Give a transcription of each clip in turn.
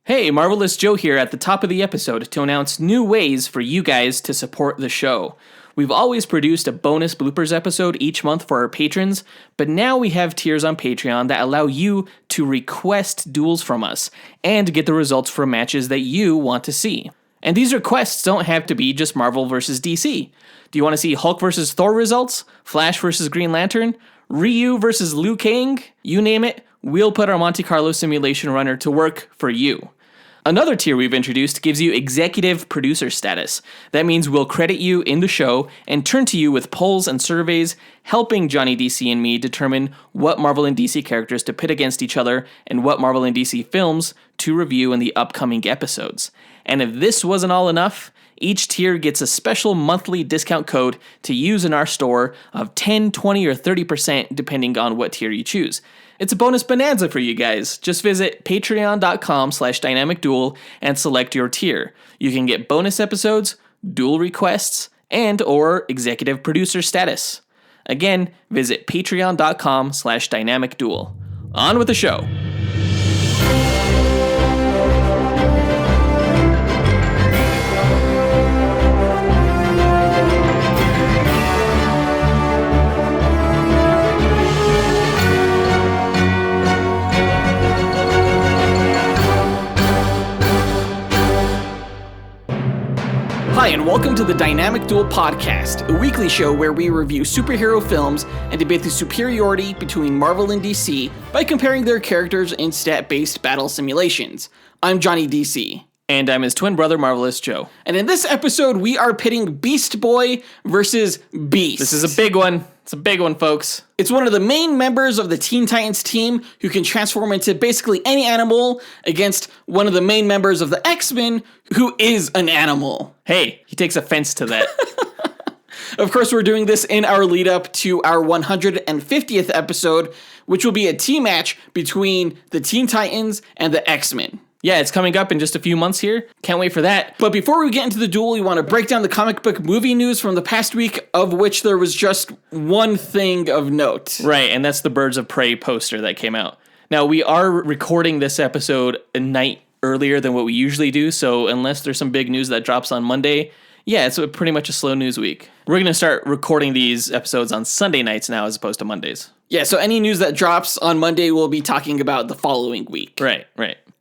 Hey, Marvelous Joe here at the top of the episode to announce new ways for you guys to support the show. We've always produced a bonus bloopers episode each month for our patrons, but now we have tiers on Patreon that allow you to request duels from us and get the results from matches that you want to see. And these requests don't have to be just Marvel vs. DC. Do you want to see Hulk vs. Thor results? Flash vs. Green Lantern? Ryu vs. Liu Kang? You name it, we'll put our Monte Carlo simulation runner to work for you. Another tier we've introduced gives you executive producer status. That means we'll credit you in the show and turn to you with polls and surveys, helping Johnny DC and me determine what Marvel and DC characters to pit against each other and what Marvel and DC films to review in the upcoming episodes. And if this wasn't all enough, each tier gets a special monthly discount code to use in our store of 10, 20, or 30% depending on what tier you choose. It's a bonus bonanza for you guys. Just visit patreon.com/dynamicduel and select your tier. You can get bonus episodes, duel requests, and or executive producer status. Again, visit patreon.com/dynamicduel. On with the show. Hi, and welcome to the Dynamic Duel Podcast, a weekly show where we review superhero films and debate the superiority between Marvel and DC by comparing their characters in stat-based battle simulations. I'm Johnny DC. And I'm his twin brother, Marvelous Joe. And in this episode, we are pitting Beast Boy versus Beast. This is a big one. It's a big one, folks. It's one of the main members of the Teen Titans team who can transform into basically any animal against one of the main members of the X-Men who is an animal. Hey, he takes offense to that. Of course, we're doing this in our lead up to our 150th episode, which will be a team match between the Teen Titans and the X-Men. Yeah, it's coming up in just a few months here. Can't wait for that. But before we get into the duel, we want to break down the comic book movie news from the past week, of which there was just one thing of note. Right, and that's the Birds of Prey poster that came out. Now, we are recording this episode a night earlier than what we usually do, so unless there's some big news that drops on Monday, yeah, it's pretty much a slow news week. We're going to start recording these episodes on Sunday nights now as opposed to Mondays. Yeah, so any news that drops on Monday, we'll be talking about the following week. Right.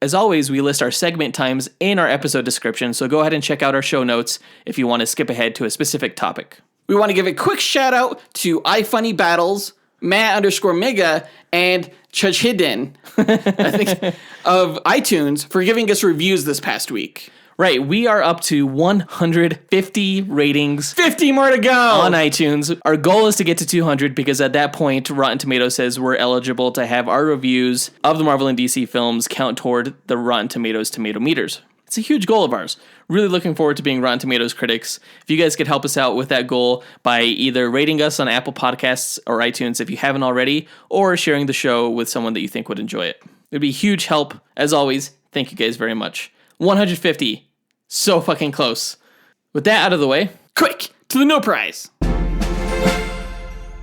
As always, we list our segment times in our episode description, so go ahead and check out our show notes if you want to skip ahead to a specific topic. We want to give a quick shout out to iFunny Battles, Matt_Mega, and Chudhidden, I think, of iTunes for giving us reviews this past week. Right, we are up to 150 ratings. 50 more to go! On iTunes. Our goal is to get to 200 because at that point, Rotten Tomatoes says we're eligible to have our reviews of the Marvel and DC films count toward the Rotten Tomatoes tomato meters. It's a huge goal of ours. Really looking forward to being Rotten Tomatoes critics. If you guys could help us out with that goal by either rating us on Apple Podcasts or iTunes if you haven't already, or sharing the show with someone that you think would enjoy it. It'd be a huge help. As always, thank you guys very much. 150. So fucking close. With that out of the way, quick, to the No Prize.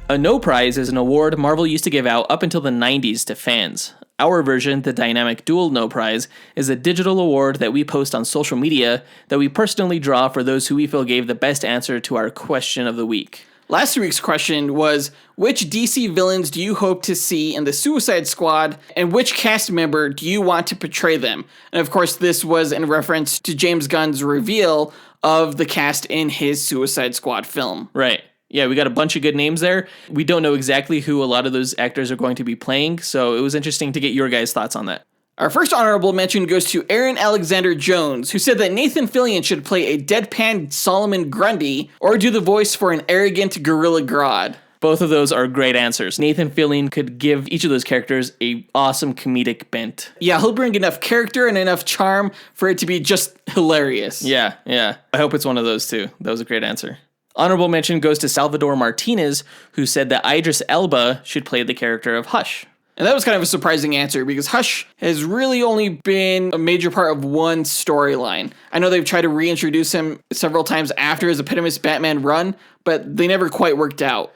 A No Prize is an award Marvel used to give out up until the 90s to fans. Our version, the Dynamic Duel No Prize, is a digital award that we post on social media that we personally draw for those who we feel gave the best answer to our question of the week. Last week's question was, which DC villains do you hope to see in the Suicide Squad, and which cast member do you want to portray them? And of course, this was in reference to James Gunn's reveal of the cast in his Suicide Squad film. Right. Yeah, we got a bunch of good names there. We don't know exactly who a lot of those actors are going to be playing, so it was interesting to get your guys' thoughts on that. Our first honorable mention goes to Aaron Alexander Jones, who said that Nathan Fillion should play a deadpan Solomon Grundy or do the voice for an arrogant Gorilla Grodd. Both of those are great answers. Nathan Fillion could give each of those characters a awesome comedic bent. Yeah, he'll bring enough character and enough charm for it to be just hilarious. Yeah. I hope it's one of those two. That was a great answer. Honorable mention goes to Salvador Martinez, who said that Idris Elba should play the character of Hush. And that was kind of a surprising answer because Hush has really only been a major part of one storyline. I know they've tried to reintroduce him several times after his Eponymous Batman run, but they never quite worked out.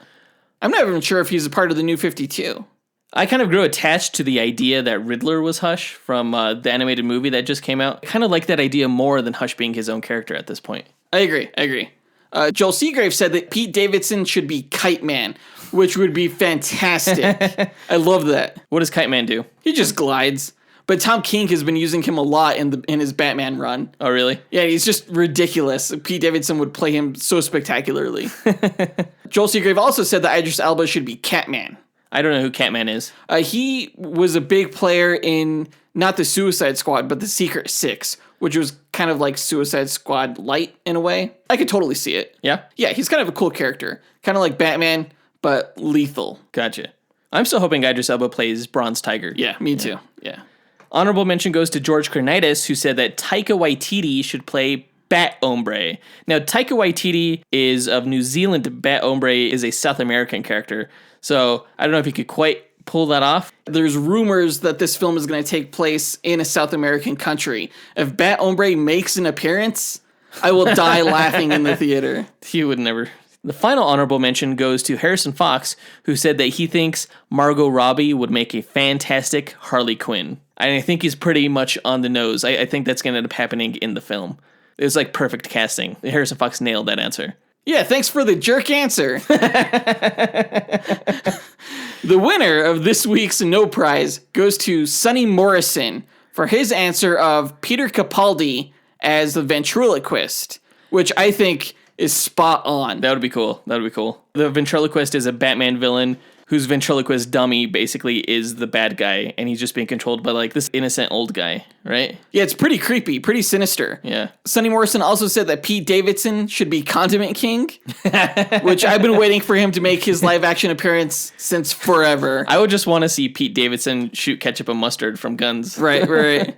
I'm not even sure if he's a part of the New 52. I kind of grew attached to the idea that Riddler was Hush from the animated movie that just came out. I kind of like that idea more than Hush being his own character at this point. I agree. Joel Seagrave said that Pete Davidson should be Kite Man, which would be fantastic. I love that. What does Kite Man do? He just glides. But Tom King has been using him a lot in his Batman run. Oh, really? Yeah, he's just ridiculous. Pete Davidson would play him so spectacularly. Joel Seagrave also said that Idris Elba should be Catman. I don't know who Catman is. He was a big player in not the Suicide Squad, but the Secret Six, which was kind of like Suicide Squad light in a way. I could totally see it. Yeah? Yeah, he's kind of a cool character. Kind of like Batman, but lethal. Gotcha. I'm still hoping Idris Elba plays Bronze Tiger. Yeah, me too. Yeah. Honorable mention goes to George Karnaitis, who said that Taika Waititi should play Bat Ombre. Now, Taika Waititi is of New Zealand. Bat Ombre is a South American character. So I don't know if he could quite pull that off. There's rumors that this film is going to take place in a South American country. If Bat Ombre makes an appearance, I will die laughing in the theater. He would never. The final honorable mention goes to Harrison Fox, who said that he thinks Margot Robbie would make a fantastic Harley Quinn. I think he's pretty much on the nose. I think that's going to end up happening in the film. It was like perfect casting. Harrison Fox nailed that answer. Yeah, thanks for the jerk answer. The winner of this week's No Prize goes to Sonny Morrison for his answer of Peter Capaldi as the ventriloquist, which I think is spot on. That would be cool. The ventriloquist is a Batman villain whose ventriloquist dummy basically is the bad guy, and he's just being controlled by like this innocent old guy, right? Yeah, it's pretty creepy, pretty sinister. Yeah. Sonny Morrison also said that Pete Davidson should be Condiment King, which I've been waiting for him to make his live action appearance since forever. I would just want to see Pete Davidson shoot ketchup and mustard from guns. Right.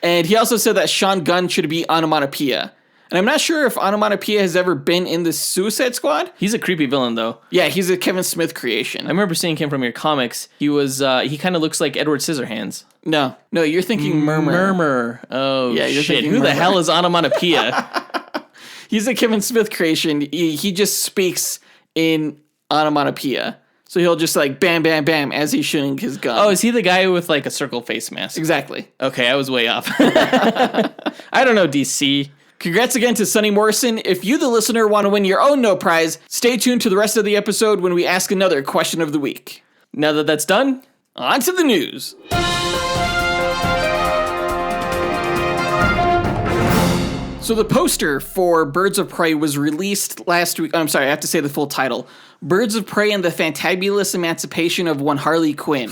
And he also said that Sean Gunn should be Onomatopoeia. And I'm not sure if Onomatopoeia has ever been in the Suicide Squad. He's a creepy villain, though. Yeah, he's a Kevin Smith creation. I remember seeing him from your comics. He kind of looks like Edward Scissorhands. No, you're thinking Murmur. Murmur. Oh, yeah, shit. Who the hell is Onomatopoeia? He's a Kevin Smith creation. He just speaks in Onomatopoeia. So he'll just like bam, bam, bam as he's shooting his gun. Oh, is he the guy with like a circle face mask? Exactly. Okay, I was way off. I don't know, DC. Congrats again to Sonny Morrison. If you, the listener, want to win your own No Prize, stay tuned to the rest of the episode when we ask another question of the week. Now that that's done, on to the news. So the poster for Birds of Prey was released last week. I'm sorry, I have to say the full title. Birds of Prey and the Fantabulous Emancipation of One Harley Quinn.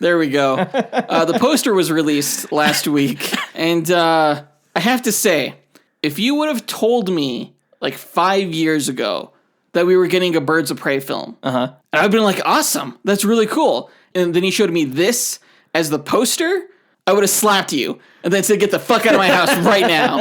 There we go. The poster was released last week. And I have to say, if you would have told me like 5 years ago that we were getting a Birds of Prey film, I'd have been like, awesome, that's really cool. And then he showed me this as the poster, I would have slapped you and then said, get the fuck out of my house right now.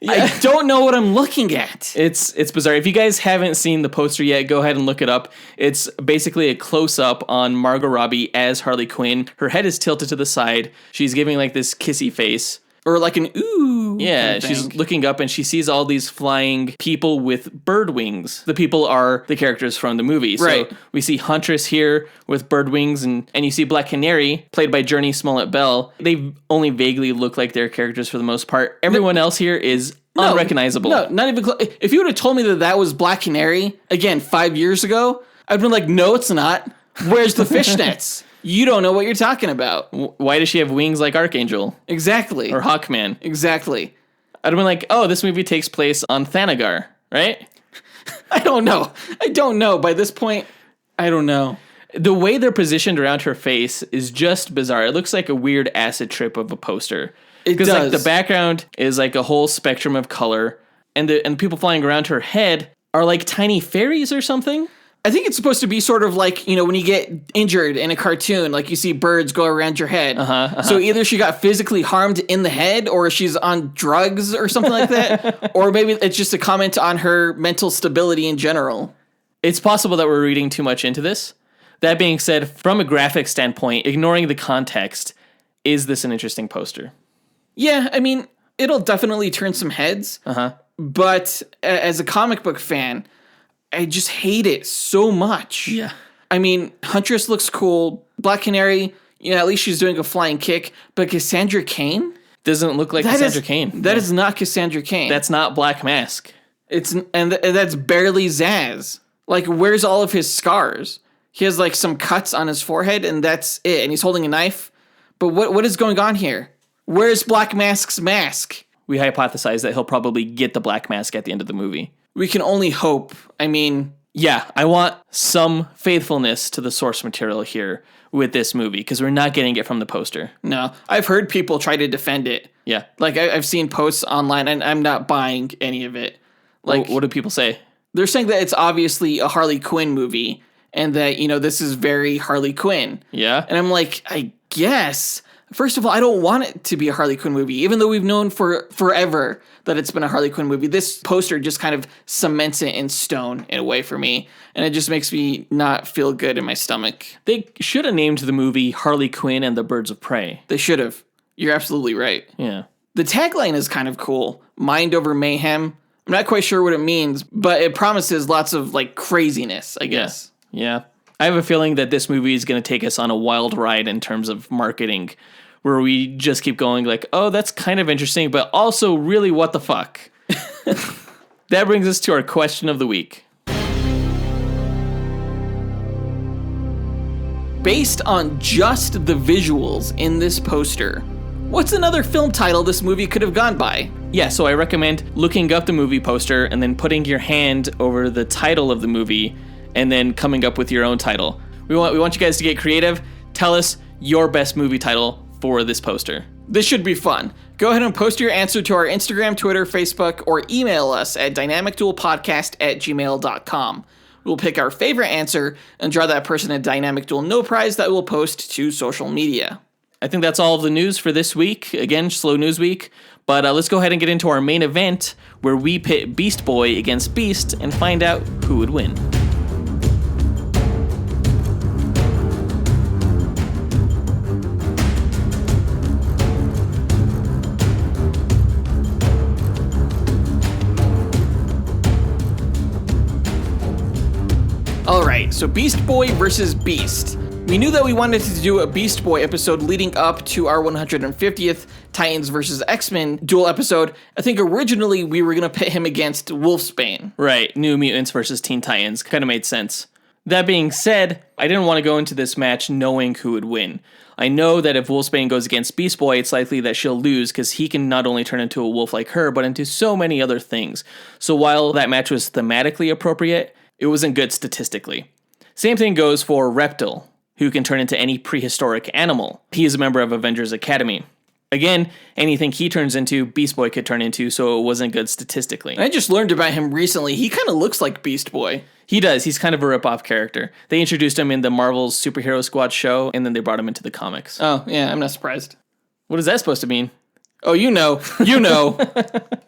Yeah. I don't know what I'm looking at. It's bizarre. If you guys haven't seen the poster yet, go ahead and look it up. It's basically a close-up on Margot Robbie as Harley Quinn. Her head is tilted to the side. She's giving like this kissy face. Or like an ooh. Yeah, she's looking up and she sees all these flying people with bird wings. The people are the characters from the movie. Right. So we see Huntress here with bird wings, and you see Black Canary, played by Journey Smollett-Bell. They only vaguely look like their characters for the most part. Everyone else here is unrecognizable. No, not even close. If you would have told me that was Black Canary, again, 5 years ago, I'd been like, no, it's not. Where's the fishnets? You don't know what you're talking about. Why does she have wings like Archangel? Exactly. Or Hawkman? Exactly. I'd have been like, oh, this movie takes place on Thanagar, right? I don't know. By this point, I don't know. The way they're positioned around her face is just bizarre. It looks like a weird acid trip of a poster. It does. Because like the background is like a whole spectrum of color, and the people flying around her head are like tiny fairies or something. I think it's supposed to be sort of like, when you get injured in a cartoon, like you see birds go around your head. So either she got physically harmed in the head, or she's on drugs or something like that. Or maybe it's just a comment on her mental stability in general. It's possible that we're reading too much into this. That being said, from a graphic standpoint, ignoring the context, is this an interesting poster? Yeah, I mean, it'll definitely turn some heads. But as a comic book fan, I just hate it so much. Yeah. I mean, Huntress looks cool. Black Canary, at least she's doing a flying kick. But Cassandra Cain? Doesn't look like Cassandra Cain. That is not Cassandra Cain. That's not Black Mask. That's barely Zaz. Like, where's all of his scars? He has, like, some cuts on his forehead, and that's it. And he's holding a knife. But what is going on here? Where's Black Mask's mask? We hypothesize that he'll probably get the Black Mask at the end of the movie. We can only hope. I mean... Yeah, I want some faithfulness to the source material here with this movie, because we're not getting it from the poster. No, I've heard people try to defend it. Yeah. Like, I've seen posts online, and I'm not buying any of it. Like, what do people say? They're saying that it's obviously a Harley Quinn movie, and that, this is very Harley Quinn. Yeah? And I'm like, I guess... First of all, I don't want it to be a Harley Quinn movie, even though we've known for forever that it's been a Harley Quinn movie. This poster just kind of cements it in stone in a way for me, and it just makes me not feel good in my stomach. They should have named the movie Harley Quinn and the Birds of Prey. They should have. You're absolutely right. Yeah. The tagline is kind of cool. Mind over mayhem. I'm not quite sure what it means, but it promises lots of, like, craziness, I guess. Yeah. I have a feeling that this movie is going to take us on a wild ride in terms of marketing, where we just keep going like, oh, that's kind of interesting, but also really what the fuck? That brings us to our question of the week. Based on just the visuals in this poster, what's another film title this movie could have gone by? Yeah, so I recommend looking up the movie poster and then putting your hand over the title of the movie and then coming up with your own title. We want you guys to get creative. Tell us your best movie title for this poster. This should be fun. Go ahead and post your answer to our Instagram, Twitter, Facebook, or email us at dynamicduelpodcast@gmail.com. We'll pick our favorite answer and draw that person a Dynamic Duel No Prize that we'll post to social media. I think that's all of the news for this week. Again, slow news week. But let's go ahead and get into our main event, where we pit Beast Boy against Beast and find out who would win. Alright, so Beast Boy versus Beast. We knew that we wanted to do a Beast Boy episode leading up to our 150th Titans vs. X-Men duel episode. I think originally we were going to pit him against Wolfsbane. Right, New Mutants versus Teen Titans. Kind of made sense. That being said, I didn't want to go into this match knowing who would win. I know that if Wolfsbane goes against Beast Boy, it's likely that she'll lose because he can not only turn into a wolf like her, but into so many other things. So while that match was thematically appropriate, it wasn't good statistically. Same thing goes for Reptile, who can turn into any prehistoric animal. He is a member of Avengers Academy. Again, anything he turns into, Beast Boy could turn into, so it wasn't good statistically. I just learned about him recently. He kind of looks like Beast Boy. He does. He's kind of a rip-off character. They introduced him in the Marvel's Superhero Squad show, and then they brought him into the comics. Oh, yeah, I'm not surprised. What is that supposed to mean? Oh, you know.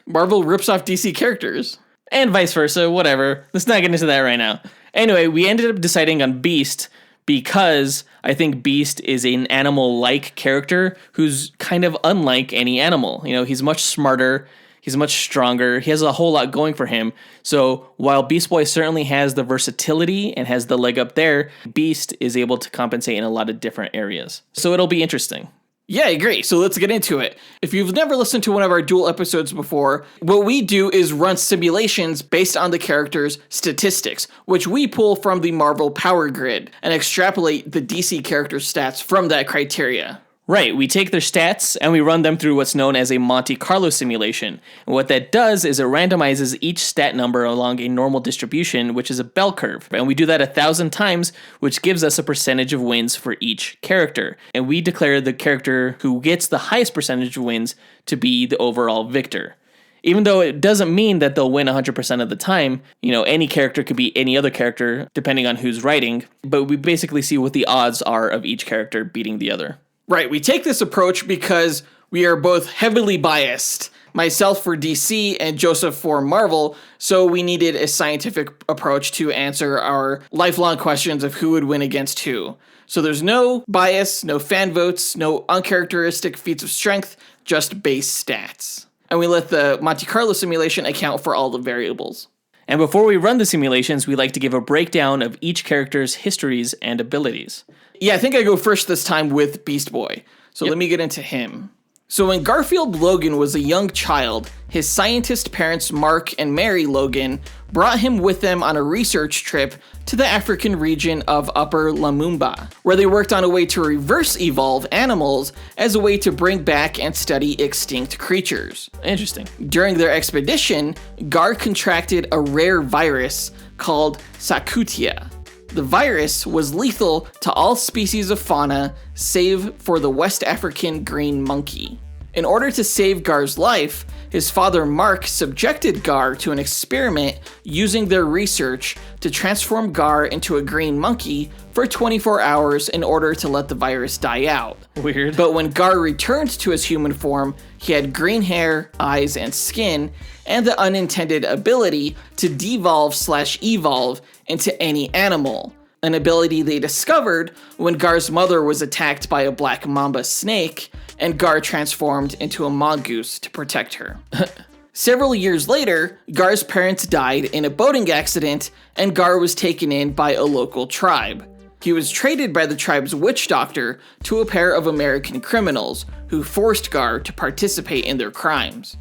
Marvel rips off DC characters. And vice versa, whatever. Let's not get into that right now. Anyway, we ended up deciding on Beast because I think Beast is an animal-like character who's kind of unlike any animal. He's much smarter, he's much stronger, he has a whole lot going for him. So while Beast Boy certainly has the versatility and has the leg up there, Beast is able to compensate in a lot of different areas. So it'll be interesting. Yeah, I agree. So let's get into it. If you've never listened to one of our Duel episodes before, what we do is run simulations based on the character's statistics, which we pull from the Marvel Power Grid and extrapolate the DC character stats from that criteria. Right, we take their stats and we run them through what's known as a Monte Carlo simulation. And what that does is it randomizes each stat number along a normal distribution, which is a bell curve. And we do that 1,000 times, which gives us a percentage of wins for each character. And we declare the character who gets the highest percentage of wins to be the overall victor. Even though it doesn't mean that they'll win 100% of the time, any character could be any other character, depending on who's writing. But we basically see what the odds are of each character beating the other. Right, we take this approach because we are both heavily biased, myself for DC and Joseph for Marvel, so we needed a scientific approach to answer our lifelong questions of who would win against who. So there's no bias, no fan votes, no uncharacteristic feats of strength, just base stats. And we let the Monte Carlo simulation account for all the variables. And before we run the simulations, we like to give a breakdown of each character's histories and abilities. Yeah, I think I go first this time with Beast Boy. So Let me get into him. So when Garfield Logan was a young child, his scientist parents Mark and Mary Logan brought him with them on a research trip to the African region of Upper Lumumba, where they worked on a way to reverse evolve animals as a way to bring back and study extinct creatures. Interesting. During their expedition, Gar contracted a rare virus called Sakutia. The virus was lethal to all species of fauna, save for the West African green monkey. In order to save Gar's life, his father Mark subjected Gar to an experiment using their research to transform Gar into a green monkey for 24 hours in order to let the virus die out. Weird. But when Gar returned to his human form, he had green hair, eyes, and skin, and the unintended ability to devolve/evolve into any animal, an ability they discovered when Gar's mother was attacked by a black mamba snake, and Gar transformed into a mongoose to protect her. Several years later, Gar's parents died in a boating accident, and Gar was taken in by a local tribe. He was traded by the tribe's witch doctor to a pair of American criminals who forced Gar to participate in their crimes.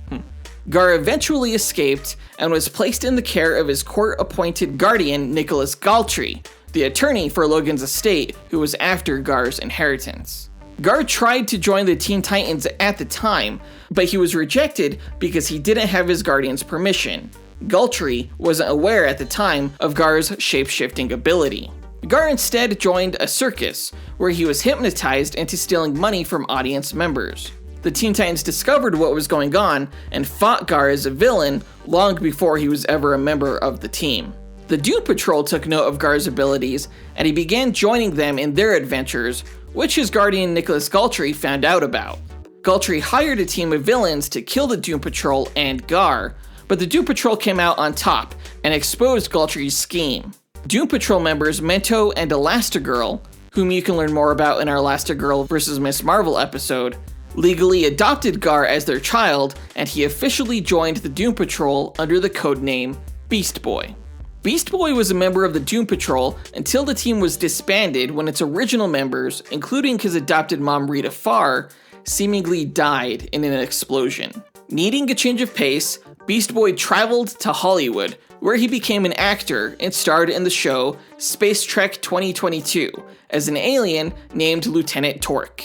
Gar eventually escaped and was placed in the care of his court-appointed guardian, Nicholas Galtrey, the attorney for Logan's estate who was after Gar's inheritance. Gar tried to join the Teen Titans at the time, but he was rejected because he didn't have his guardian's permission. Galtrey wasn't aware at the time of Gar's shape-shifting ability. Gar instead joined a circus, where he was hypnotized into stealing money from audience members. The Teen Titans discovered what was going on and fought Gar as a villain long before he was ever a member of the team. The Doom Patrol took note of Gar's abilities, and he began joining them in their adventures, which his guardian Nicholas Galtrey found out about. Galtrey hired a team of villains to kill the Doom Patrol and Gar, but the Doom Patrol came out on top and exposed Galtrey's scheme. Doom Patrol members Mento and Elastigirl, whom you can learn more about in our Elastigirl vs. Miss Marvel episode, legally adopted Gar as their child, and he officially joined the Doom Patrol under the codename Beast Boy. Beast Boy was a member of the Doom Patrol until the team was disbanded when its original members, including his adopted mom Rita Farr, seemingly died in an explosion. Needing a change of pace, Beast Boy traveled to Hollywood, where he became an actor and starred in the show Space Trek 2022 as an alien named Lieutenant Torque.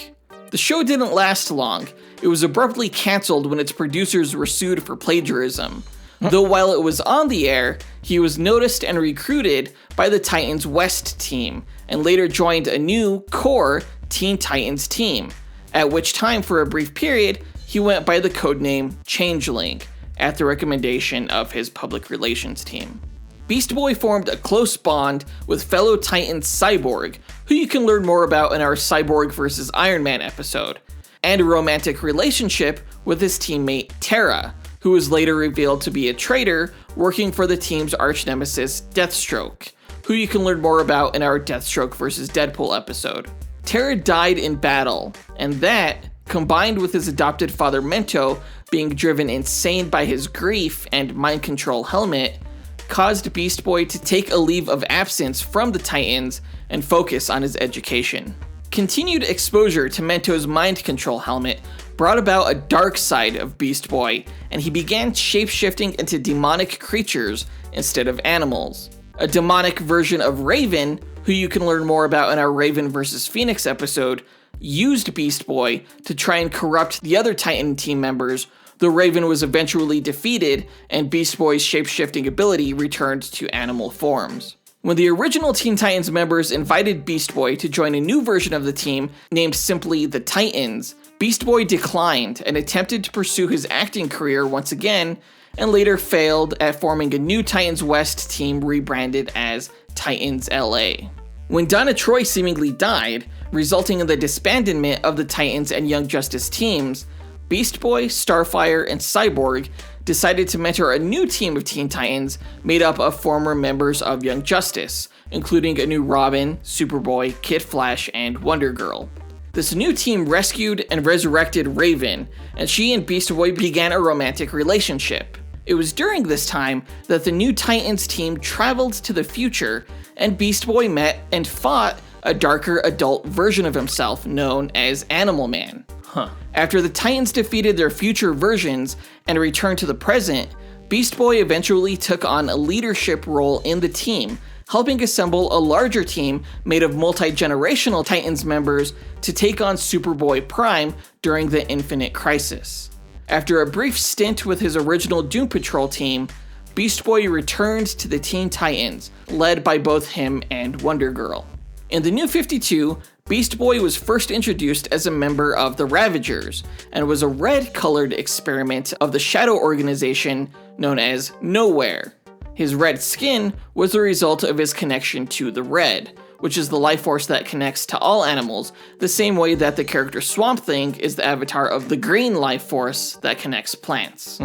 The show didn't last long. It was abruptly canceled when its producers were sued for plagiarism. Though while it was on the air, he was noticed and recruited by the Titans West team, and later joined a new core Teen Titans team, at which time for a brief period, he went by the codename Changeling, at the recommendation of his public relations team. Beast Boy formed a close bond with fellow Titan Cyborg, who you can learn more about in our Cyborg vs. Iron Man episode, and a romantic relationship with his teammate Terra, who was later revealed to be a traitor working for the team's arch-nemesis Deathstroke, who you can learn more about in our Deathstroke vs. Deadpool episode. Terra died in battle, and that, combined with his adopted father Mento being driven insane by his grief and mind control helmet, caused Beast Boy to take a leave of absence from the Titans and focus on his education. Continued exposure to Mento's mind control helmet brought about a dark side of Beast Boy, and he began shape-shifting into demonic creatures instead of animals. A demonic version of Raven, who you can learn more about in our Raven vs. Phoenix episode, used Beast Boy to try and corrupt the other Titan team members, though Raven was eventually defeated and Beast Boy's shape-shifting ability returned to animal forms. When the original Teen Titans members invited Beast Boy to join a new version of the team named simply the Titans, Beast Boy declined and attempted to pursue his acting career once again, and later failed at forming a new Titans West team rebranded as Titans LA. When Donna Troy seemingly died, resulting in the disbandment of the Titans and Young Justice teams, Beast Boy, Starfire, and Cyborg decided to mentor a new team of Teen Titans made up of former members of Young Justice, including a new Robin, Superboy, Kid Flash, and Wonder Girl. This new team rescued and resurrected Raven, and she and Beast Boy began a romantic relationship. It was during this time that the New Titans team traveled to the future, and Beast Boy met and fought a darker adult version of himself known as Animal Man. After the Titans defeated their future versions and returned to the present, Beast Boy eventually took on a leadership role in the team, helping assemble a larger team made of multi-generational Titans members to take on Superboy Prime during the Infinite Crisis. After a brief stint with his original Doom Patrol team, Beast Boy returned to the Teen Titans, led by both him and Wonder Girl. In the New 52, Beast Boy was first introduced as a member of the Ravagers, and was a red-colored experiment of the shadow organization known as Nowhere. His red skin was the result of his connection to the Red, which is the life force that connects to all animals, the same way that the character Swamp Thing is the avatar of the green life force that connects plants.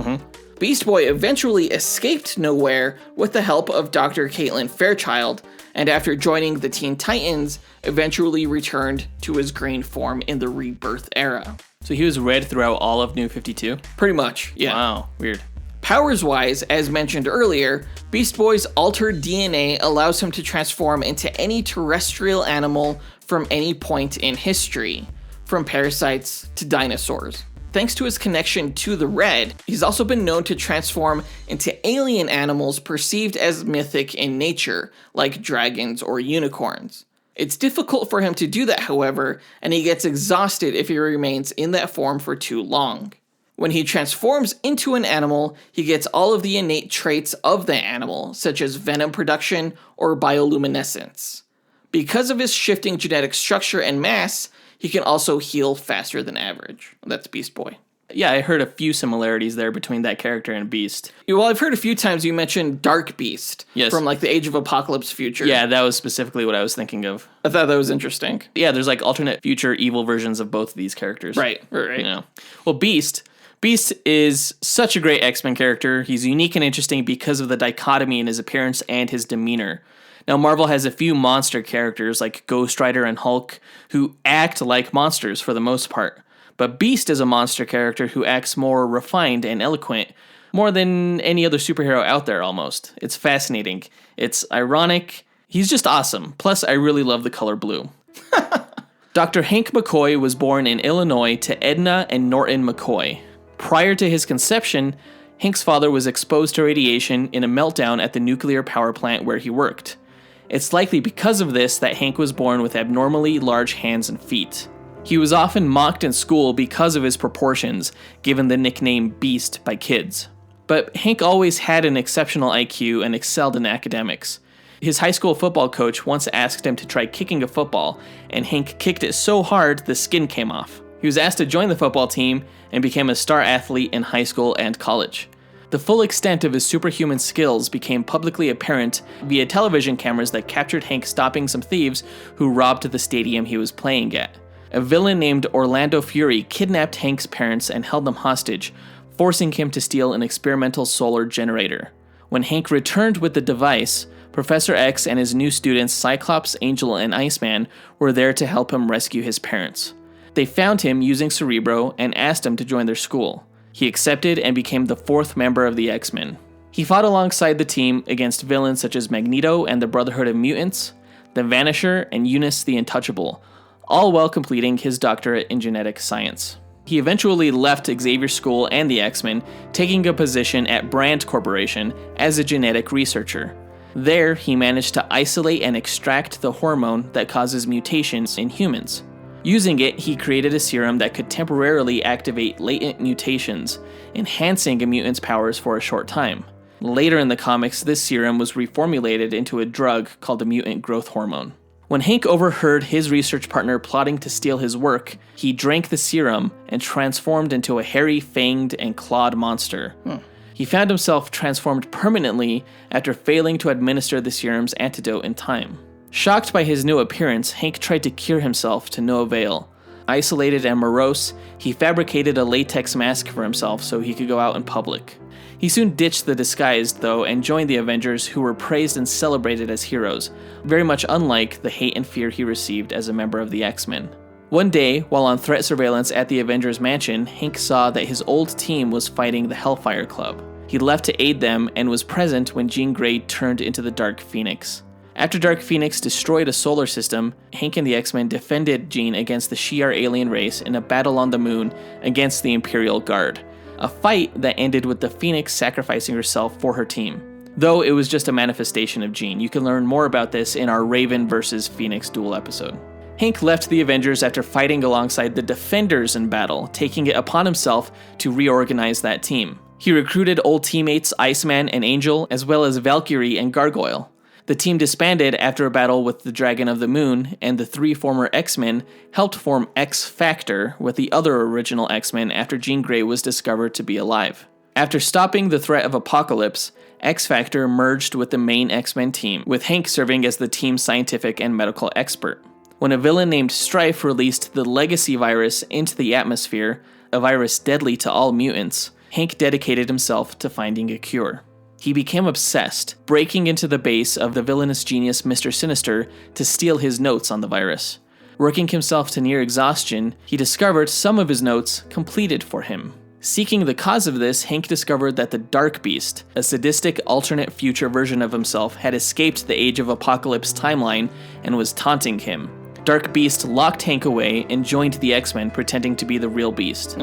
Beast Boy eventually escaped Nowhere with the help of Dr. Caitlin Fairchild, and after joining the Teen Titans, eventually returned to his green form in the Rebirth era. So he was red throughout all of New 52? Pretty much, yeah. Wow, weird. Powers-wise, as mentioned earlier, Beast Boy's altered DNA allows him to transform into any terrestrial animal from any point in history, from parasites to dinosaurs. Thanks to his connection to the Red, he's also been known to transform into alien animals perceived as mythic in nature, like dragons or unicorns. It's difficult for him to do that, however, and he gets exhausted if he remains in that form for too long. When he transforms into an animal, he gets all of the innate traits of the animal, such as venom production or bioluminescence. Because of his shifting genetic structure and mass, he can also heal faster than average. That's Beast Boy. Yeah, I heard a few similarities there between that character and Beast. Well, I've heard a few times you mentioned Dark Beast from like the Age of Apocalypse future. Yeah, that was specifically what I was thinking of. I thought that was interesting. Yeah, there's like alternate future evil versions of both of these characters. Right. You know. Well, Beast is such a great X-Men character. He's unique and interesting because of the dichotomy in his appearance and his demeanor. Now, Marvel has a few monster characters like Ghost Rider and Hulk who act like monsters for the most part. But Beast is a monster character who acts more refined and eloquent, more than any other superhero out there almost. It's fascinating. It's ironic. He's just awesome. Plus, I really love the color blue. Dr. Hank McCoy was born in Illinois to Edna and Norton McCoy. Prior to his conception, Hank's father was exposed to radiation in a meltdown at the nuclear power plant where he worked. It's likely because of this that Hank was born with abnormally large hands and feet. He was often mocked in school because of his proportions, given the nickname Beast by kids. But Hank always had an exceptional IQ and excelled in academics. His high school football coach once asked him to try kicking a football, and Hank kicked it so hard the skin came off. He was asked to join the football team and became a star athlete in high school and college. The full extent of his superhuman skills became publicly apparent via television cameras that captured Hank stopping some thieves who robbed the stadium he was playing at. A villain named Orlando Fury kidnapped Hank's parents and held them hostage, forcing him to steal an experimental solar generator. When Hank returned with the device, Professor X and his new students Cyclops, Angel, and Iceman were there to help him rescue his parents. They found him using Cerebro and asked him to join their school. He accepted and became the fourth member of the X-Men. He fought alongside the team against villains such as Magneto and the Brotherhood of Mutants, the Vanisher, and Eunice the Untouchable, all while completing his doctorate in genetic science. He eventually left Xavier School and the X-Men, taking a position at Brand Corporation as a genetic researcher. There, he managed to isolate and extract the hormone that causes mutations in humans. Using it, he created a serum that could temporarily activate latent mutations, enhancing a mutant's powers for a short time. Later in the comics, this serum was reformulated into a drug called the mutant growth hormone. When Hank overheard his research partner plotting to steal his work, he drank the serum and transformed into a hairy, fanged, and clawed monster. He found himself transformed permanently after failing to administer the serum's antidote in time. Shocked by his new appearance, Hank tried to cure himself to no avail. Isolated and morose, he fabricated a latex mask for himself so he could go out in public. He soon ditched the disguise, though, and joined the Avengers, who were praised and celebrated as heroes, very much unlike the hate and fear he received as a member of the X-Men. One day, while on threat surveillance at the Avengers mansion, Hank saw that his old team was fighting the Hellfire Club. He left to aid them and was present when Jean Grey turned into the Dark Phoenix. After Dark Phoenix destroyed a solar system, Hank and the X-Men defended Jean against the Shi'ar alien race in a battle on the moon against the Imperial Guard, a fight that ended with the Phoenix sacrificing herself for her team. Though it was just a manifestation of Jean. You can learn more about this in our Raven vs. Phoenix Duel episode. Hank left the Avengers after fighting alongside the Defenders in battle, taking it upon himself to reorganize that team. He recruited old teammates Iceman and Angel, as well as Valkyrie and Gargoyle. The team disbanded after a battle with the Dragon of the Moon, and the 3 former X-Men helped form X-Factor with the other original X-Men after Jean Grey was discovered to be alive. After stopping the threat of Apocalypse, X-Factor merged with the main X-Men team, with Hank serving as the team's scientific and medical expert. When a villain named Strife released the Legacy virus into the atmosphere, a virus deadly to all mutants, Hank dedicated himself to finding a cure. He became obsessed, breaking into the base of the villainous genius Mr. Sinister to steal his notes on the virus. Working himself to near exhaustion, he discovered some of his notes completed for him. Seeking the cause of this, Hank discovered that the Dark Beast, a sadistic alternate future version of himself, had escaped the Age of Apocalypse timeline and was taunting him. Dark Beast locked Hank away and joined the X-Men, pretending to be the real Beast.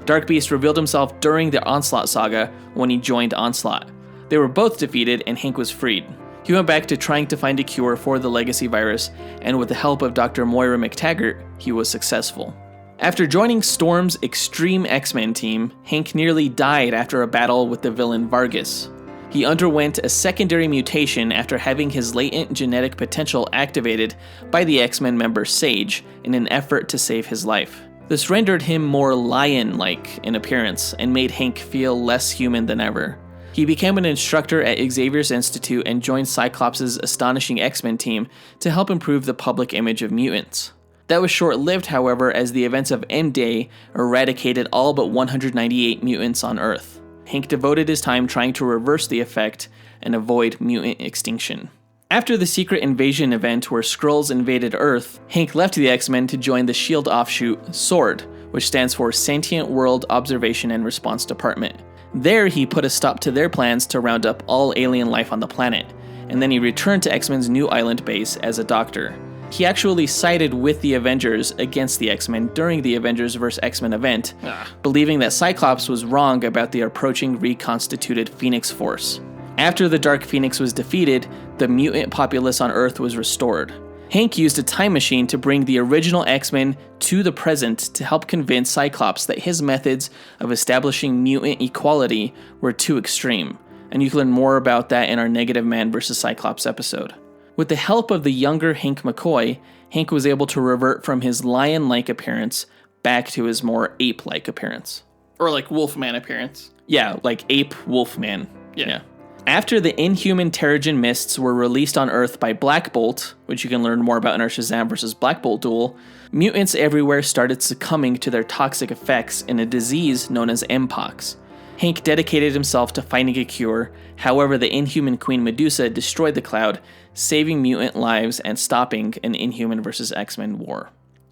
Dark Beast revealed himself during the Onslaught saga when he joined Onslaught. They were both defeated and Hank was freed. He went back to trying to find a cure for the Legacy virus, and with the help of Dr. Moira McTaggart, he was successful. After joining Storm's Extreme X-Men team, Hank nearly died after a battle with the villain Vargas. He underwent a secondary mutation after having his latent genetic potential activated by the X-Men member Sage in an effort to save his life. This rendered him more lion-like in appearance and made Hank feel less human than ever. He became an instructor at Xavier's Institute and joined Cyclops' astonishing X-Men team to help improve the public image of mutants. That was short-lived, however, as the events of M-Day eradicated all but 198 mutants on Earth. Hank devoted his time trying to reverse the effect and avoid mutant extinction. After the secret invasion event where Skrulls invaded Earth, Hank left the X-Men to join the S.H.I.E.L.D. offshoot, SWORD, which stands for Sentient World Observation and Response Department. There, he put a stop to their plans to round up all alien life on the planet, and then he returned to X-Men's new island base as a doctor. He actually sided with the Avengers against the X-Men during the Avengers vs. X-Men event, believing that Cyclops was wrong about the approaching reconstituted Phoenix Force. After the Dark Phoenix was defeated, the mutant populace on Earth was restored. Hank used a time machine to bring the original X-Men to the present to help convince Cyclops that his methods of establishing mutant equality were too extreme, and you can learn more about that in our Negative Man vs. Cyclops episode. With the help of the younger Hank McCoy, Hank was able to revert from his lion-like appearance back to his more ape-like appearance. Or like Wolfman appearance. Yeah, like ape Wolfman. Yeah. After the inhuman Terrigen mists were released on Earth by Black Bolt, which you can learn more about in our Shazam vs. Black Bolt duel, mutants everywhere started succumbing to their toxic effects in a disease known as Mpox. Hank dedicated himself to finding a cure, however the inhuman Queen Medusa destroyed the cloud, saving mutant lives and stopping an Inhuman vs. X-Men war.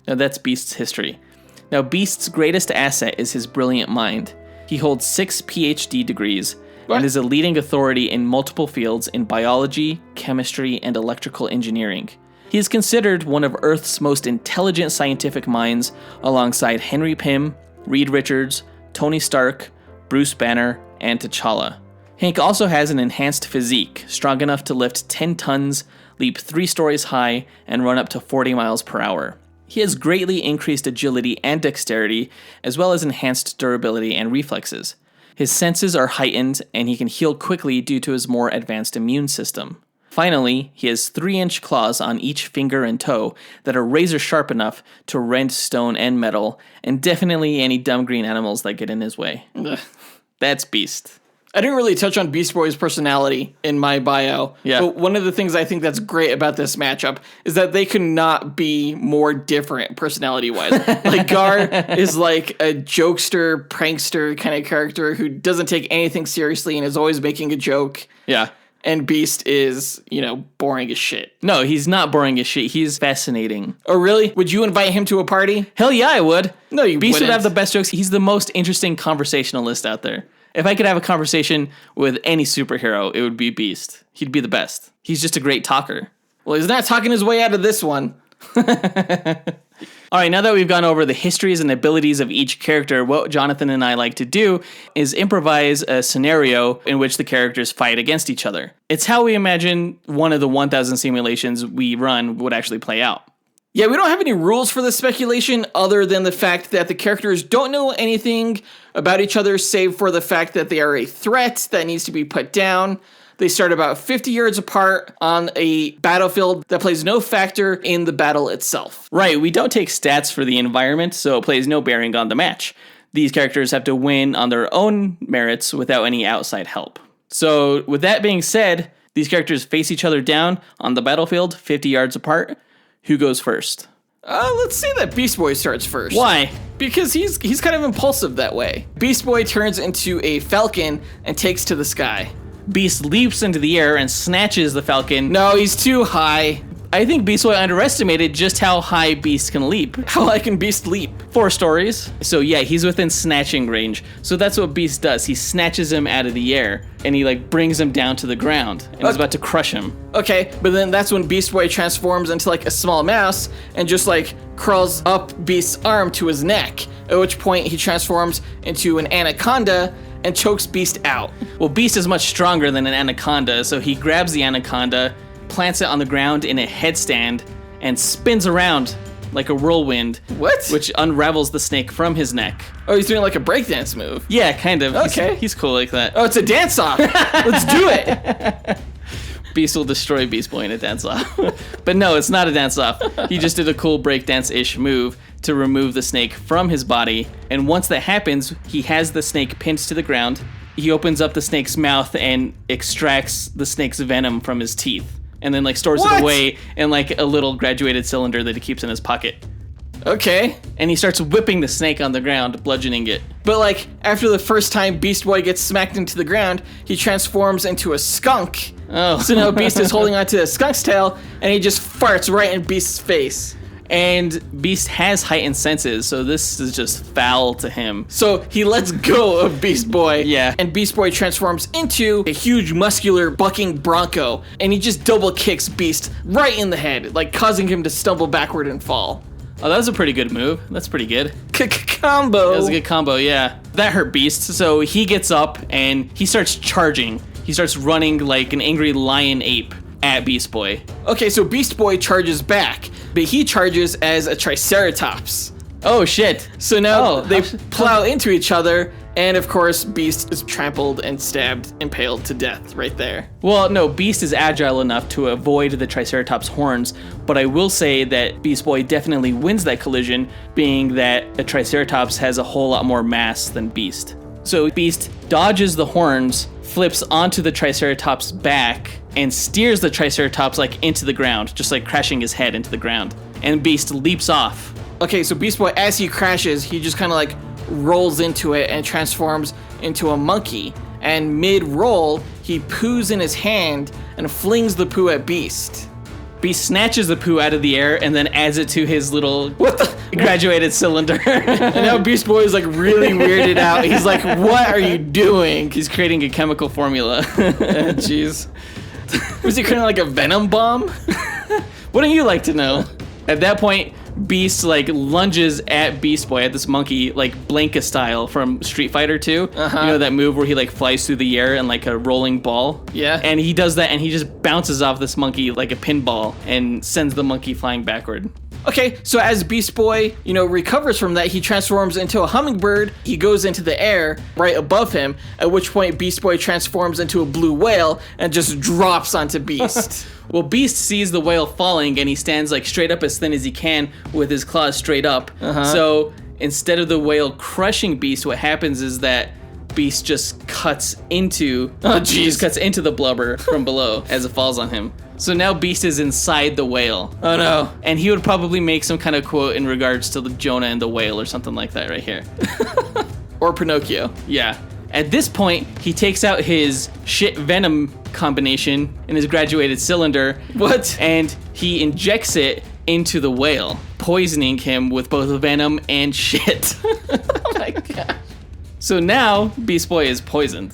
Now that's Beast's history. Now Beast's greatest asset is his brilliant mind. He holds 6 PhD degrees, and is a leading authority in multiple fields in biology, chemistry, and electrical engineering. He is considered one of Earth's most intelligent scientific minds, alongside Henry Pym, Reed Richards, Tony Stark, Bruce Banner, and T'Challa. Hank also has an enhanced physique, strong enough to lift 10 tons, leap 3 stories high, and run up to 40 miles per hour. He has greatly increased agility and dexterity, as well as enhanced durability and reflexes. His senses are heightened, and he can heal quickly due to his more advanced immune system. Finally, he has 3-inch claws on each finger and toe that are razor sharp enough to rend stone and metal, and definitely any dumb green animals that get in his way. That's Beast. I didn't really touch on Beast Boy's personality in my bio. Yeah. But one of the things I think that's great about this matchup is that they could not be more different personality-wise. Like, Gar is like a jokester, prankster kind of character who doesn't take anything seriously and is always making a joke. Yeah. And Beast is, boring as shit. No, he's not boring as shit. He's fascinating. Oh, really? Would you invite him to a party? Hell yeah, I would. No, you Beast wouldn't. would have the best jokes. He's the most interesting conversationalist out there. If I could have a conversation with any superhero, it would be Beast. He'd be the best. He's just a great talker. Well, he's not talking his way out of this one. All right, now that we've gone over the histories and abilities of each character, what Jonathan and I like to do is improvise a scenario in which the characters fight against each other. It's how we imagine one of the 1,000 simulations we run would actually play out. Yeah, we don't have any rules for this speculation other than the fact that the characters don't know anything about each other save for the fact that they are a threat that needs to be put down. They start about 50 yards apart on a battlefield that plays no factor in the battle itself. Right, we don't take stats for the environment, so it plays no bearing on the match. These characters have to win on their own merits without any outside help. So, with that being said, these characters face each other down on the battlefield, 50 yards apart. Who goes first? Let's say that Beast Boy starts first. Why? Because he's kind of impulsive that way. Beast Boy turns into a falcon and takes to the sky. Beast leaps into the air and snatches the falcon. No, he's too high. I think Beast Boy underestimated just how high Beast can leap. How high can Beast leap? 4 stories. So yeah, he's within snatching range. So that's what Beast does. He snatches him out of the air and he brings him down to the ground and is about to crush him. Okay, but then that's when Beast Boy transforms into a small mouse and just crawls up Beast's arm to his neck. At which point he transforms into an anaconda and chokes Beast out. Well, Beast is much stronger than an anaconda, so he grabs the anaconda, plants it on the ground in a headstand, and spins around like a whirlwind. What? Which unravels the snake from his neck. Oh, he's doing a breakdance move. Yeah, kind of. Okay. He's cool like that. Oh, it's a dance-off. Let's do it. Beast will destroy Beast Boy in a dance-off. But no, it's not a dance-off. He just did a cool breakdance-ish move to remove the snake from his body. And once that happens, he has the snake pinned to the ground. He opens up the snake's mouth and extracts the snake's venom from his teeth. And then stores it away in a little graduated cylinder that he keeps in his pocket. Okay. And he starts whipping the snake on the ground, bludgeoning it. But after the first time Beast Boy gets smacked into the ground, he transforms into a skunk. Oh. So now Beast is holding onto a skunk's tail, and he just farts right in Beast's face. And Beast has heightened senses, so this is just foul to him. So he lets go of Beast Boy. Yeah. And Beast Boy transforms into a huge, muscular, bucking bronco. And he just double kicks Beast right in the head, causing him to stumble backward and fall. Oh, that was a pretty good move. That's pretty good. Combo. That was a good combo, yeah. That hurt Beast, so he gets up and he starts charging. He starts running like an angry lion ape at Beast Boy. Okay, so Beast Boy charges back, but he charges as a Triceratops. Oh, shit. So now they plow into each other, and of course, Beast is trampled and stabbed, impaled to death right there. Well, no, Beast is agile enough to avoid the Triceratops' horns, but I will say that Beast Boy definitely wins that collision, being that a Triceratops has a whole lot more mass than Beast. So Beast dodges the horns, flips onto the Triceratops' back, and steers the Triceratops into the ground, just crashing his head into the ground. And Beast leaps off. Okay, so Beast Boy, as he crashes, he just kind of rolls into it and transforms into a monkey. And mid-roll, he poos in his hand and flings the poo at Beast. Beast snatches the poo out of the air and then adds it to his little graduated cylinder. And now Beast Boy is really weirded out. He's like, what are you doing? He's creating a chemical formula. Jeez. Was he creating a venom bomb? Wouldn't you like to know? At that point, Beast lunges at Beast Boy, at this monkey, Blanka style from Street Fighter 2. Uh-huh. You know that move where he flies through the air in a rolling ball? Yeah. And he does that and he just bounces off this monkey like a pinball and sends the monkey flying backward. Okay, so as Beast Boy, recovers from that, he transforms into a hummingbird. He goes into the air right above him, at which point Beast Boy transforms into a blue whale and just drops onto Beast. Well, Beast sees the whale falling and he stands straight up as thin as he can with his claws straight up. Uh-huh. So instead of the whale crushing Beast, what happens is that Beast just cuts into the blubber from below as it falls on him. So now Beast is inside the whale. Oh no. And he would probably make some kind of quote in regards to the Jonah and the whale or something like that right here. Or Pinocchio. Yeah. At this point, he takes out his shit venom combination in his graduated cylinder. What? And he injects it into the whale, poisoning him with both venom and shit. Oh my god. So now Beast Boy is poisoned.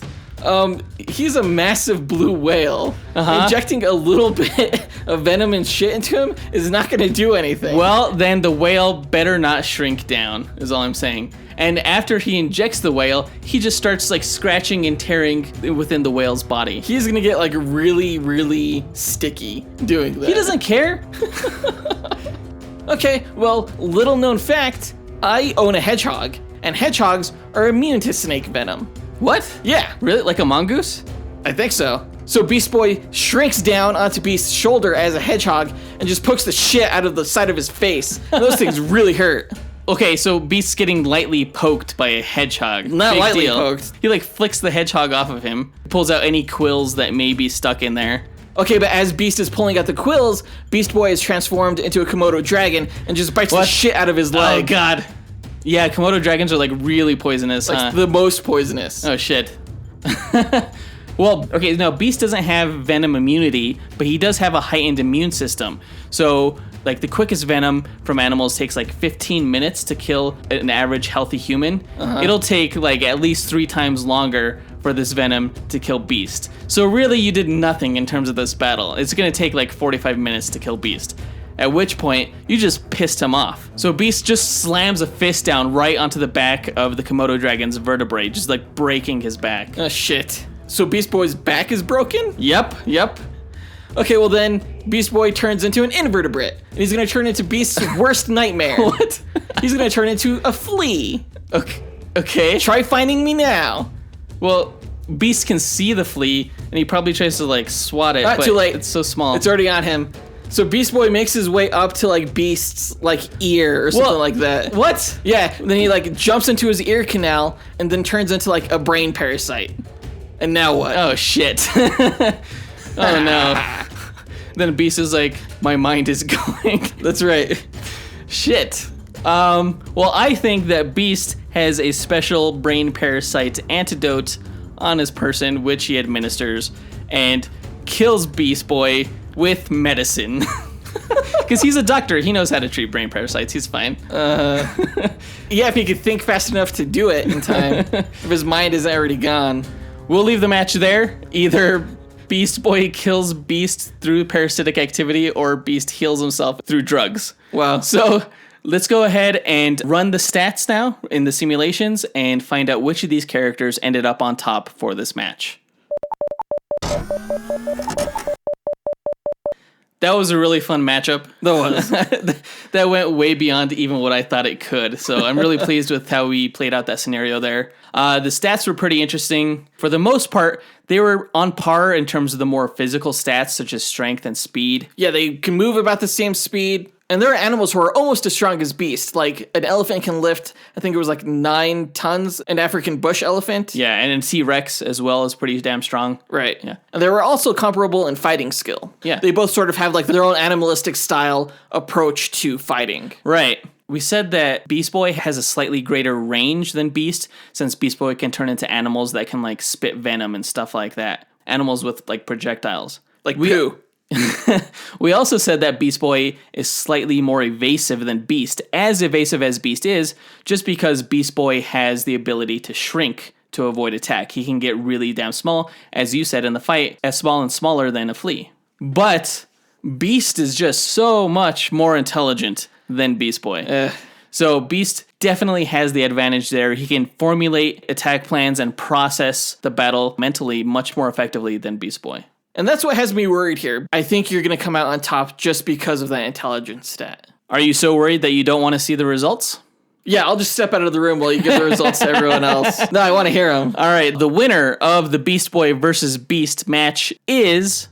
He's a massive blue whale. Injecting a little bit of venom and shit into him is not going to do anything. Well, then the whale better not shrink down, is all I'm saying. And after he injects the whale, he just starts like scratching and tearing within the whale's body. He's going to get like really, really sticky doing that. He doesn't care. Okay, well, little known fact, I own a hedgehog, and hedgehogs are immune to snake venom. What? Yeah. Really? Like a mongoose? I think so. So Beast Boy shrinks down onto Beast's shoulder as a hedgehog and just pokes the shit out of the side of his face. And those things really hurt. Okay, so Beast's getting lightly poked by a hedgehog. Not Big lightly deal. poked. He like flicks the hedgehog off of him, pulls out any quills that may be stuck in there. Okay, but as Beast is pulling out the quills, Beast Boy is transformed into a Komodo dragon and just bites the shit out of his leg. Oh god. Yeah, Komodo dragons are like really poisonous, Like the most poisonous. Oh shit. Well, okay, now Beast doesn't have venom immunity, but he does have a heightened immune system. So, like the quickest venom from animals takes like 15 minutes to kill an average healthy human. It'll take like at least 3 times longer for this venom to kill Beast. So really you did nothing in terms of this battle. It's gonna take like 45 minutes to kill Beast. At which point, you just pissed him off. So Beast just slams a fist down right onto the back of the Komodo dragon's vertebrae, just like breaking his back. Oh shit. So Beast Boy's back is broken? Yep. Okay, well then, Beast Boy turns into an invertebrate. And he's gonna turn into Beast's worst nightmare. What? He's gonna turn into a flea. Okay. Try finding me now. Well, Beast can see the flea, and he probably tries to like swat it, Not but too late. it's so small. It's already on him. So Beast Boy makes his way up to like Beast's like ear or something like that. What? Yeah, and then he like jumps into his ear canal and then turns into like a brain parasite. And now what? Oh shit. Oh no. Then Beast is like, my mind is going. That's right. Shit. Well, I think that Beast has a special brain parasite antidote on his person, which he administers, and kills Beast Boy with medicine. Because he's a doctor, he knows how to treat brain parasites, he's fine. Yeah, if he could think fast enough to do it in time. If his mind is already gone. We'll leave the match there. Either Beast Boy kills Beast through parasitic activity, or Beast heals himself through drugs. Wow. So let's go ahead and run the stats now in the simulations and find out which of these characters ended up on top for this match. That was a really fun matchup. That was. That went way beyond even what I thought it could. So I'm really pleased with how we played out that scenario there. The stats were pretty interesting. For the most part, they were on par in terms of the more physical stats, such as strength and speed. Yeah, they can move about the same speed. And there are animals who are almost as strong as Beast. Like, an elephant can lift, I think it was like 9 tons, an African bush elephant. Yeah, and then T-Rex as well is pretty damn strong. Right. Yeah. And they were also comparable in fighting skill. Yeah. They both sort of have like their own animalistic style approach to fighting. Right. We said that Beast Boy has a slightly greater range than Beast, since Beast Boy can turn into animals that can like spit venom and stuff like that. Animals with like projectiles. Like poo. We also said that Beast Boy is slightly more evasive than Beast, as evasive as Beast is, just because Beast Boy has the ability to shrink to avoid attack. He can get really damn small, as you said in the fight, as small and smaller than a flea. But Beast is just so much more intelligent than Beast Boy. So Beast definitely has the advantage there. He can formulate attack plans and process the battle mentally much more effectively than Beast Boy. And that's what has me worried here. I think you're going to come out on top just because of that intelligence stat. Are you so worried that you don't want to see the results? Yeah, I'll just step out of the room while you give the results to everyone else. No, I want to hear them. All right, the winner of the Beast Boy versus Beast match is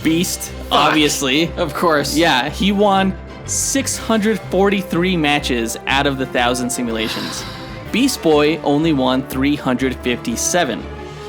Beast, obviously. Of course. Yeah, he won 643 matches out of the 1,000 simulations. Beast Boy only won 357.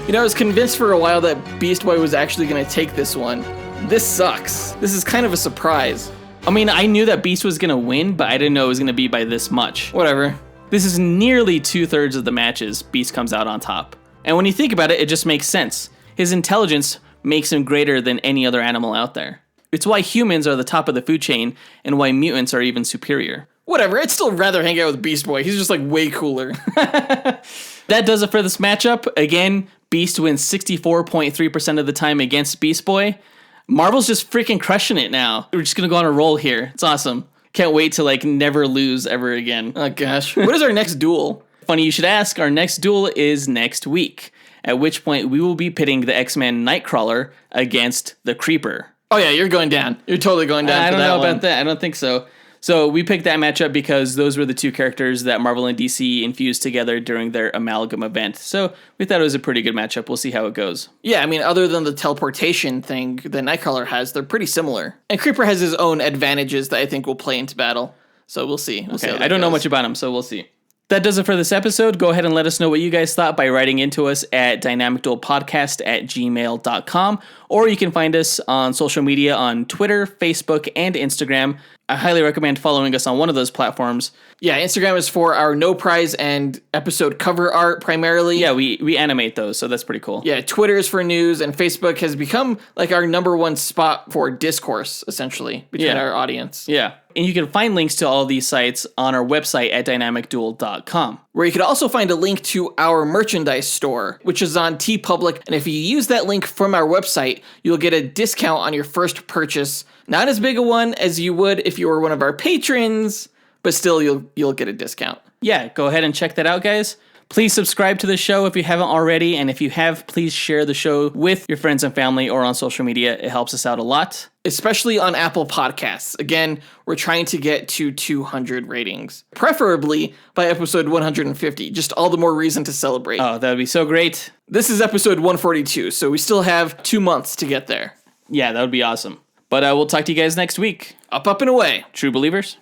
You know, I was convinced for a while that Beast Boy was actually going to take this one. This sucks. This is kind of a surprise. I mean, I knew that Beast was going to win, but I didn't know it was going to be by this much. Whatever. This is nearly 2/3 of the matches Beast comes out on top. And when you think about it, it just makes sense. His intelligence makes him greater than any other animal out there. It's why humans are the top of the food chain and why mutants are even superior. Whatever, I'd still rather hang out with Beast Boy. He's just like way cooler. That does it for this matchup. Again, Beast wins 64.3% of the time against Beast Boy. Marvel's just freaking crushing it now. We're just gonna go on a roll here. It's awesome. Can't wait to like never lose ever again. Oh gosh. What is our next duel? Funny you should ask. Our next duel is next week, at which point we will be pitting the X-Men Nightcrawler against the Creeper. Oh yeah, you're going down. You're totally going down. I don't know about that. I don't think so. So we picked that matchup because those were the two characters that Marvel and DC infused together during their Amalgam event. So we thought it was a pretty good matchup. We'll see how it goes. Yeah, I mean, other than the teleportation thing that Nightcrawler has, they're pretty similar. And Creeper has his own advantages that I think will play into battle. So we'll see. We'll see how that I don't know goes. much about him, so we'll see. That does it for this episode. Go ahead and let us know what you guys thought by writing into us at dynamicduelpodcast@gmail.com, or you can find us on social media on Twitter, Facebook, and Instagram. I highly recommend following us on one of those platforms. Yeah, Instagram is for our no prize and episode cover art primarily. Yeah, we animate those, so that's pretty cool. Yeah, Twitter is for news, and Facebook has become like our number one spot for discourse, essentially, between our audience. Yeah. And you can find links to all these sites on our website at dynamicduel.com. Where you can also find a link to our merchandise store, which is on TeePublic. And if you use that link from our website, you'll get a discount on your first purchase. Not as big a one as you would if you were one of our patrons, but still you'll get a discount. Yeah, go ahead and check that out, guys. Please subscribe to the show if you haven't already, and if you have, please share the show with your friends and family or on social media. It helps us out a lot. Especially on Apple Podcasts. Again, we're trying to get to 200 ratings, preferably by episode 150. Just all the more reason to celebrate. Oh, that would be so great. This is episode 142, so we still have 2 months to get there. Yeah, that would be awesome. But we'll talk to you guys next week. Up, and away. True believers.